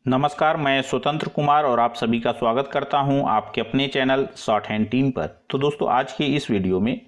नमस्कार, मैं स्वतंत्र कुमार और आप सभी का स्वागत करता हूं आपके अपने चैनल शॉर्ट हैंड टीम पर। तो दोस्तों, आज के इस वीडियो में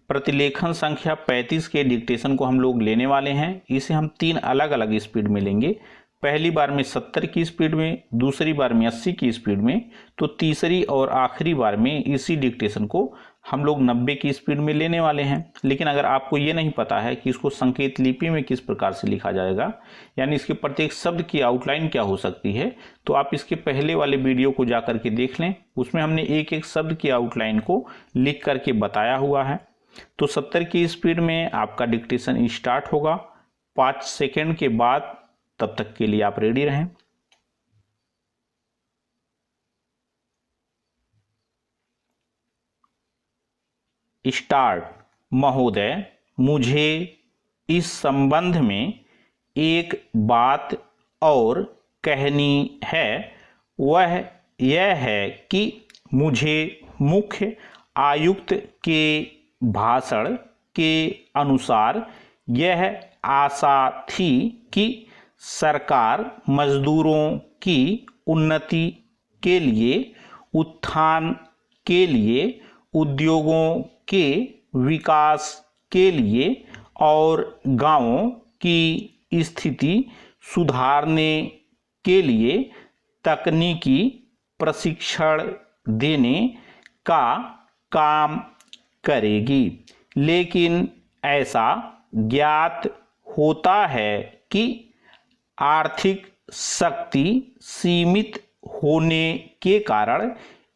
प्रतिलेखन संख्या 35 के डिक्टेशन को हम लोग लेने वाले हैं। इसे हम 3 अलग अलग स्पीड में लेंगे। पहली बार में 70 की स्पीड में, दूसरी बार में 80 की स्पीड में, तो तीसरी और आखिरी बार में इसी डिक्टेशन को हम लोग 90 की स्पीड में लेने वाले हैं। लेकिन अगर आपको ये नहीं पता है कि इसको संकेत लिपि में किस प्रकार से लिखा जाएगा, यानी इसके प्रत्येक शब्द की आउटलाइन क्या हो सकती है, तो आप इसके पहले वाले वीडियो को जाकर के देख लें। उसमें हमने एक एक शब्द की आउटलाइन को लिख करके बताया हुआ है। तो 70 की स्पीड में आपका डिक्टेशन स्टार्ट होगा 5 सेकेंड के बाद। तब तक के लिए आप रेडी रहें। स्टार्ट। महोदय, मुझे इस संबंध में एक बात और कहनी है। वह यह है कि मुझे मुख्य आयुक्त के भाषण के अनुसार यह आशा थी कि सरकार मजदूरों की उन्नति के लिए, उत्थान के लिए, उद्योगों के विकास के लिए और गांवों की स्थिति सुधारने के लिए तकनीकी प्रशिक्षण देने का काम करेगी। लेकिन ऐसा ज्ञात होता है कि आर्थिक शक्ति सीमित होने के कारण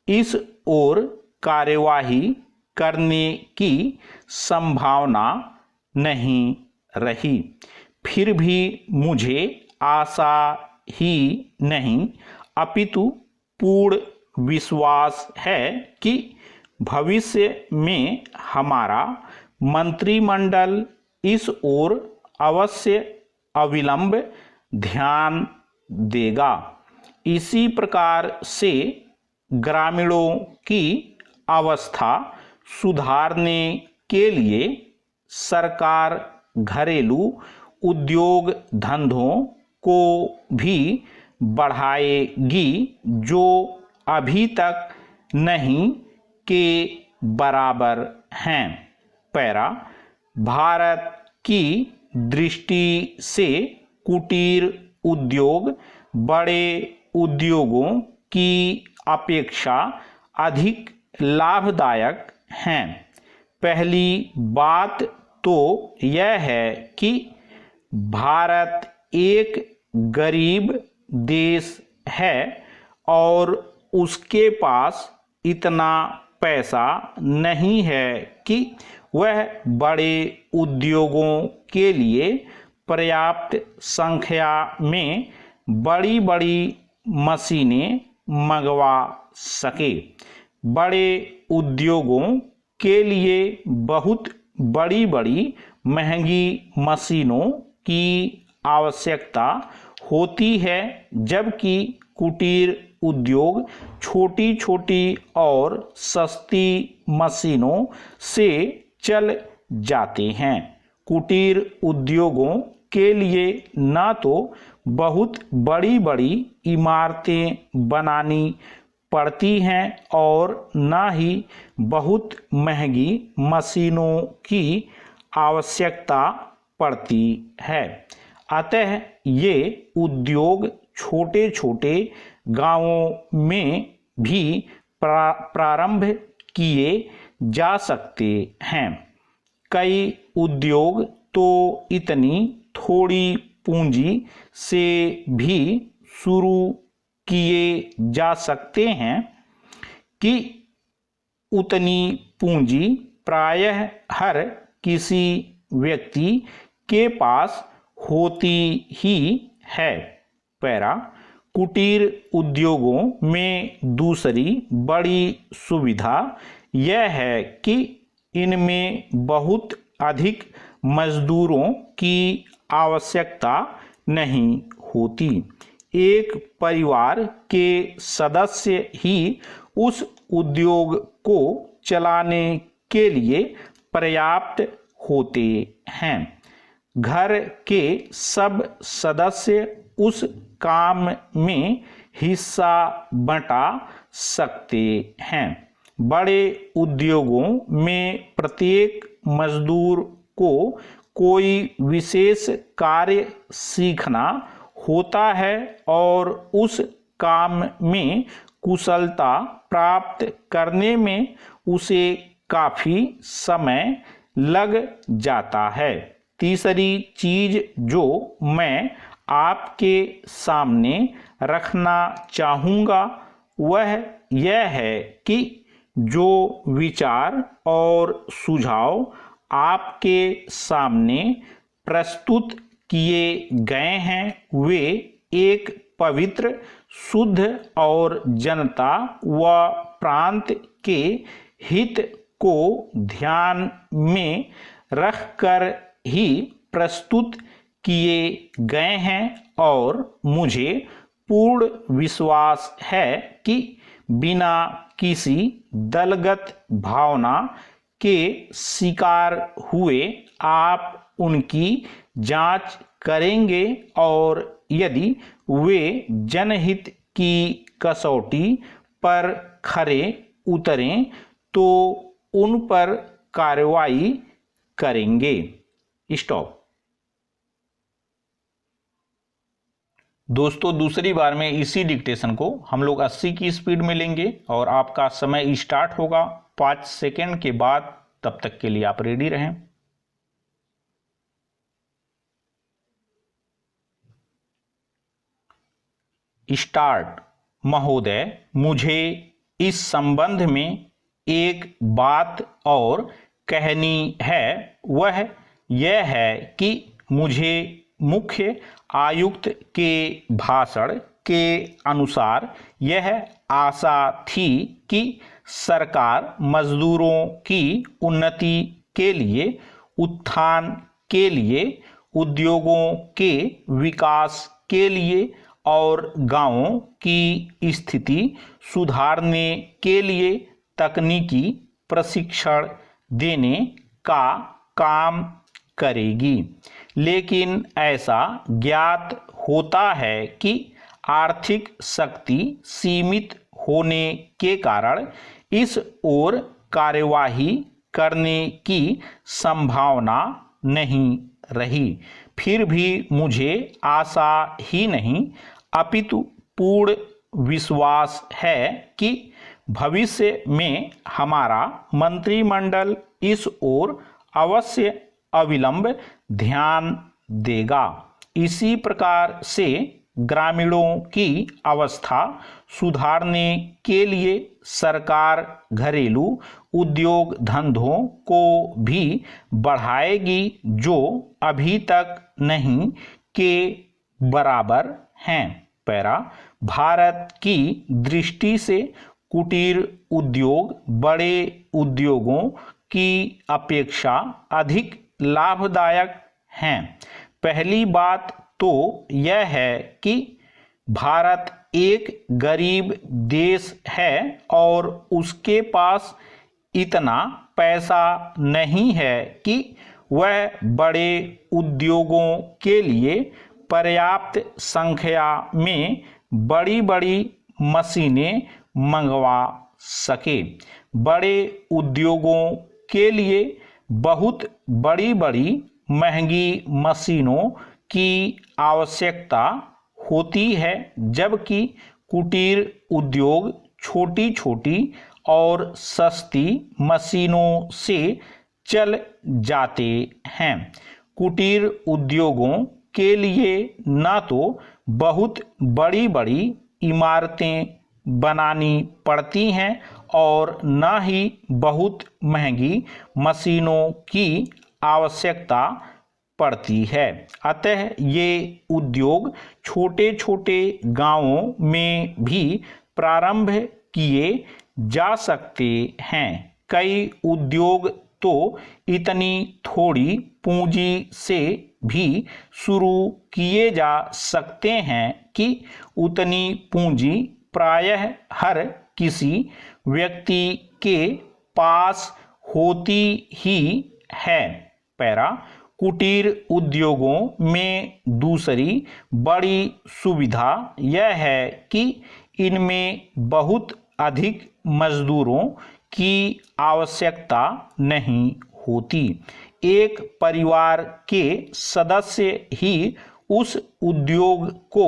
इस ओर कार्यवाही करने की संभावना नहीं रही। फिर भी मुझे आशा ही नहीं अपितु पूर्ण विश्वास है कि भविष्य में हमारा मंत्रिमंडल इस ओर अवश्य अविलंब ध्यान देगा। इसी प्रकार से ग्रामीणों की अवस्था सुधारने के लिए सरकार घरेलू उद्योग धंधों को भी बढ़ाएगी, जो अभी तक नहीं के बराबर हैं। पैरा। भारत की दृष्टि से कुटीर उद्योग बड़े उद्योगों की अपेक्षा अधिक लाभदायक हैं। पहली बात तो यह है कि भारत एक गरीब देश है और उसके पास इतना पैसा नहीं है कि वह बड़े उद्योगों के लिए पर्याप्त संख्या में बड़ी बड़ी मशीनें मंगवा सके। बड़े उद्योगों के लिए बहुत बड़ी बड़ी महंगी मशीनों की आवश्यकता होती है, जबकि कुटीर उद्योग छोटी छोटी और सस्ती मशीनों से चल जाते हैं। कुटीर उद्योगों के लिए ना तो बहुत बड़ी बड़ी इमारतें बनानी पड़ती हैं और ना ही बहुत महंगी मशीनों की आवश्यकता पड़ती है। अतः ये उद्योग छोटे छोटे गांवों में भी प्रारंभ किए जा सकते हैं। कई उद्योग तो इतनी थोड़ी पूंजी से भी शुरू किए जा सकते हैं कि उतनी पूंजी प्रायः हर किसी व्यक्ति के पास होती ही है। पैरा। कुटीर उद्योगों में दूसरी बड़ी सुविधा यह है कि इनमें बहुत अधिक मजदूरों की आवश्यकता नहीं होती। एक परिवार के सदस्य ही उस उद्योग को चलाने के लिए पर्याप्त होते हैं। घर के सब सदस्य उस काम में हिस्सा बंटा सकते हैं। बड़े उद्योगों में प्रत्येक मजदूर को कोई विशेष कार्य सीखना होता है और उस काम में कुशलता प्राप्त करने में उसे काफी समय लग जाता है। तीसरी चीज जो मैं आपके सामने रखना चाहूँगा वह यह है कि जो विचार और सुझाव आपके सामने प्रस्तुत किए गए हैं वे एक पवित्र, शुद्ध और जनता व प्रांत के हित को ध्यान में रखकर ही प्रस्तुत किए गए हैं और मुझे पूर्ण विश्वास है कि बिना किसी दलगत भावना के शिकार हुए आप उनकी जांच करेंगे और यदि वे जनहित की कसौटी पर खरे उतरें तो उन पर कार्रवाई करेंगे। स्टॉप। दोस्तों दूसरी बार में इसी डिक्टेशन को हम लोग 80 की स्पीड में लेंगे और आपका समय स्टार्ट होगा 5 सेकेंड के बाद। तब तक के लिए आप रेडी रहें। स्टार्ट। महोदय, मुझे इस संबंध में एक बात और कहनी है। वह यह है कि मुझे मुख्य आयुक्त के भाषण के अनुसार यह आशा थी कि सरकार मजदूरों की उन्नति के लिए, उत्थान के लिए, उद्योगों के विकास के लिए और गांवों की स्थिति सुधारने के लिए तकनीकी प्रशिक्षण देने का काम करेगी। लेकिन ऐसा ज्ञात होता है कि आर्थिक शक्ति सीमित होने के कारण इस ओर कार्यवाही करने की संभावना नहीं रही। फिर भी मुझे आशा ही नहीं अपितु पूर्ण विश्वास है कि भविष्य में हमारा मंत्रिमंडल इस ओर अवश्य अविलंब ध्यान देगा। इसी प्रकार से ग्रामीणों की अवस्था सुधारने के लिए सरकार घरेलू उद्योग धंधों को भी बढ़ाएगी जो अभी तक नहीं के बराबर हैं। पैरा। भारत की दृष्टि से कुटीर उद्योग बड़े उद्योगों की अपेक्षा अधिक लाभदायक हैं। पहली बात तो यह है कि भारत एक गरीब देश है और उसके पास इतना पैसा नहीं है कि वह बड़े उद्योगों के लिए पर्याप्त संख्या में बड़ी बड़ी मशीनें मंगवा सके। बड़े उद्योगों के लिए बहुत बड़ी बड़ी महंगी मशीनों की आवश्यकता होती है, जबकि कुटीर उद्योग छोटी छोटी और सस्ती मशीनों से चल जाते हैं। कुटीर उद्योगों के लिए न तो बहुत बड़ी बड़ी इमारतें बनानी पड़ती हैं और न ही बहुत महंगी मशीनों की आवश्यकता पड़ती है। अतः ये उद्योग छोटे छोटे गांवों में भी प्रारंभ किए जा सकते हैं। कई उद्योग तो इतनी थोड़ी पूंजी से भी शुरू किए जा सकते हैं कि उतनी पूंजी प्रायः हर किसी व्यक्ति के पास होती ही है। पैरा। कुटीर उद्योगों में दूसरी बड़ी सुविधा यह है कि इनमें बहुत अधिक मजदूरों की आवश्यकता नहीं होती। एक परिवार के सदस्य ही उस उद्योग को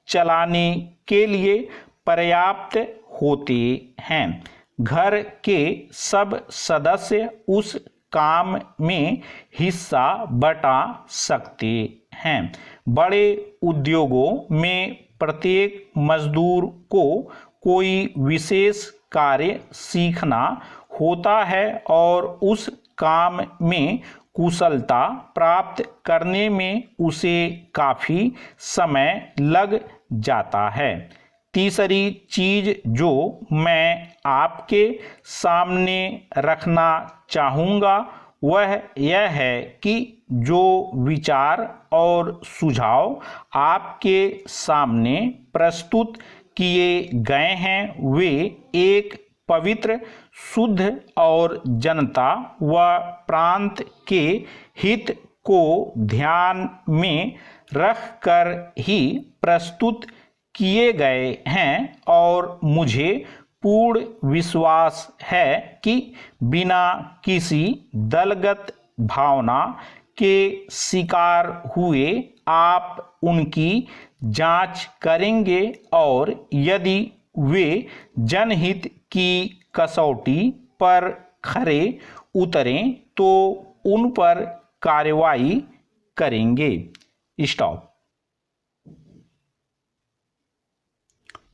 चलाने के लिए पर्याप्त होते हैं। घर के सब सदस्य उस काम में हिस्सा बटा सकते हैं। बड़े उद्योगों में प्रत्येक मजदूर को कोई विशेष कार्य सीखना होता है और उस काम में कुशलता प्राप्त करने में उसे काफ़ी समय लग जाता है। तीसरी चीज जो मैं आपके सामने रखना चाहूँगा वह यह है कि जो विचार और सुझाव आपके सामने प्रस्तुत किए गए हैं वे एक पवित्र, शुद्ध और जनता व प्रांत के हित को ध्यान में रखकर ही प्रस्तुत किए गए हैं और मुझे पूर्ण विश्वास है कि बिना किसी दलगत भावना के शिकार हुए आप उनकी जांच करेंगे और यदि वे जनहित की कसौटी पर खरे उतरें तो उन पर कार्रवाई करेंगे। स्टॉप।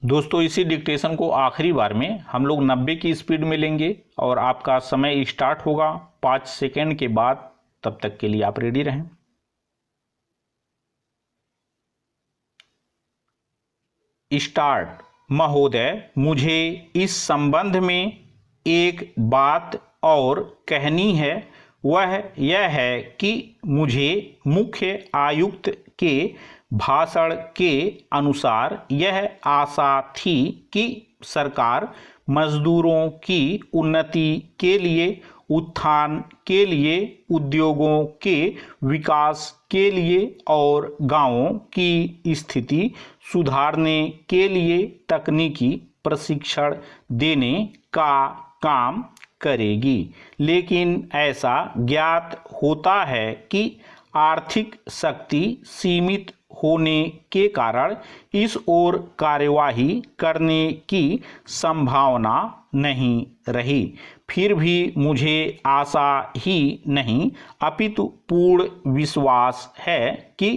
दोस्तों, इसी डिक्टेशन को आखिरी बार में हम लोग 90 की स्पीड में लेंगे और आपका समय स्टार्ट होगा 5 सेकेंड के बाद। तब तक के लिए आप रेडी रहें। स्टार्ट। महोदय, मुझे इस संबंध में एक बात और कहनी है। वह यह है कि मुझे मुख्य आयुक्त के भाषण के अनुसार यह आशा थी कि सरकार मजदूरों की उन्नति के लिए, उत्थान के लिए, उद्योगों के विकास के लिए और गांवों की स्थिति सुधारने के लिए तकनीकी प्रशिक्षण देने का काम करेगी। लेकिन ऐसा ज्ञात होता है कि आर्थिक शक्ति सीमित होने के कारण इस ओर कार्यवाही करने की संभावना नहीं रही। फिर भी मुझे आशा ही नहीं अपितु पूर्ण विश्वास है कि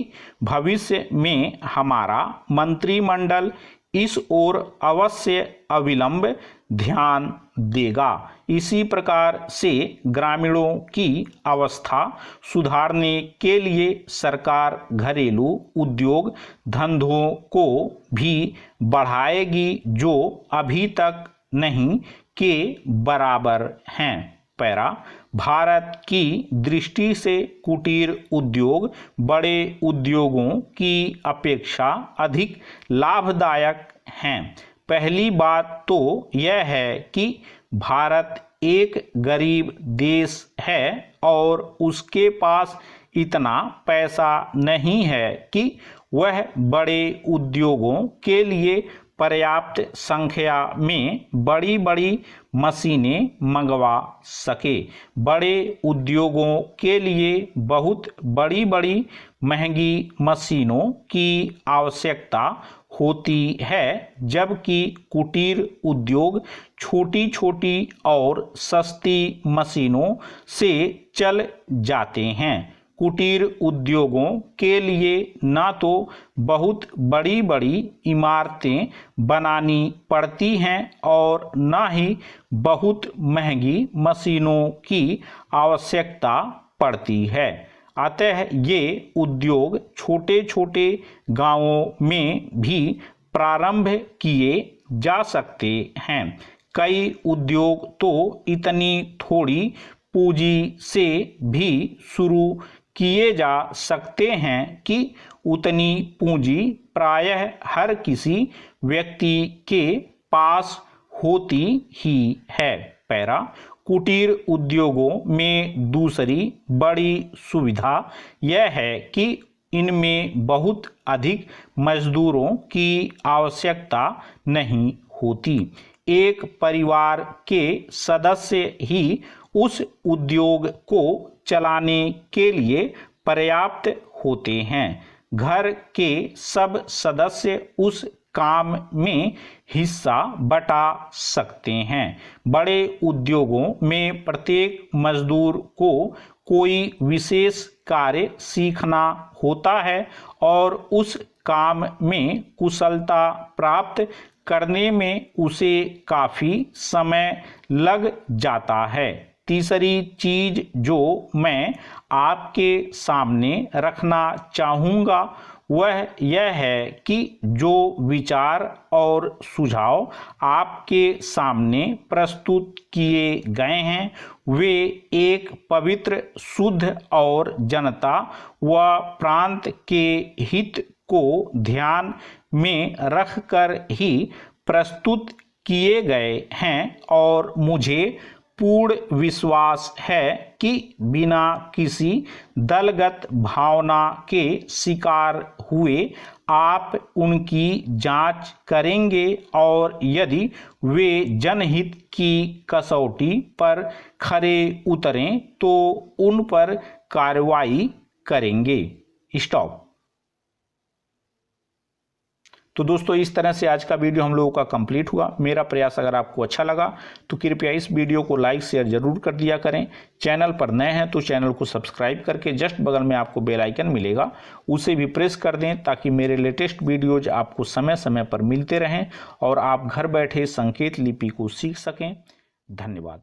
भविष्य में हमारा मंत्रिमंडल इस ओर अवश्य अविलंब ध्यान देगा। इसी प्रकार से ग्रामीणों की अवस्था सुधारने के लिए सरकार घरेलू उद्योग धंधों को भी बढ़ाएगी जो अभी तक नहीं के बराबर हैं। पैरा। भारत की दृष्टि से कुटीर उद्योग बड़े उद्योगों की अपेक्षा अधिक लाभदायक हैं। पहली बात तो यह है कि भारत एक गरीब देश है और उसके पास इतना पैसा नहीं है कि वह बड़े उद्योगों के लिए पर्याप्त संख्या में बड़ी बड़ी मशीनें मंगवा सके। बड़े उद्योगों के लिए बहुत बड़ी बड़ी महंगी मशीनों की आवश्यकता होती है, जबकि कुटीर उद्योग छोटी छोटी और सस्ती मशीनों से चल जाते हैं। कुटीर उद्योगों के लिए ना तो बहुत बड़ी बड़ी इमारतें बनानी पड़ती हैं और ना ही बहुत महंगी मशीनों की आवश्यकता पड़ती है। अतः ये उद्योग छोटे छोटे गांवों में भी प्रारंभ किए जा सकते हैं। कई उद्योग तो इतनी थोड़ी पूंजी से भी शुरू किए जा सकते हैं कि उतनी पूंजी प्रायः हर किसी व्यक्ति के पास होती ही है। पैरा। कुटीर उद्योगों में दूसरी बड़ी सुविधा यह है कि इनमें बहुत अधिक मजदूरों की आवश्यकता नहीं होती। एक परिवार के सदस्य ही उस उद्योग को चलाने के लिए पर्याप्त होते हैं। घर के सब सदस्य उस काम में हिस्सा बटा सकते हैं। बड़े उद्योगों में प्रत्येक मजदूर को कोई विशेष कार्य सीखना होता है और उस काम में कुशलता प्राप्त करने में उसे काफी समय लग जाता है। तीसरी चीज जो मैं आपके सामने रखना चाहूँगा वह यह है कि जो विचार और सुझाव आपके सामने प्रस्तुत किए गए हैं वे एक पवित्र, शुद्ध और जनता व प्रांत के हित को ध्यान में रखकर ही प्रस्तुत किए गए हैं और मुझे पूर्ण विश्वास है कि बिना किसी दलगत भावना के शिकार हुए आप उनकी जांच करेंगे और यदि वे जनहित की कसौटी पर खरे उतरें तो उन पर कार्रवाई करेंगे। स्टॉप। तो दोस्तों इस तरह से आज का वीडियो हम लोगों का कंप्लीट हुआ। मेरा प्रयास अगर आपको अच्छा लगा तो कृपया इस वीडियो को लाइक शेयर जरूर कर दिया करें। चैनल पर नए हैं तो चैनल को सब्सक्राइब करके जस्ट बगल में आपको बेल आइकन मिलेगा उसे भी प्रेस कर दें ताकि मेरे लेटेस्ट वीडियोज आपको समय समय पर मिलते रहें और आप घर बैठे संकेत लिपि को सीख सकें। धन्यवाद।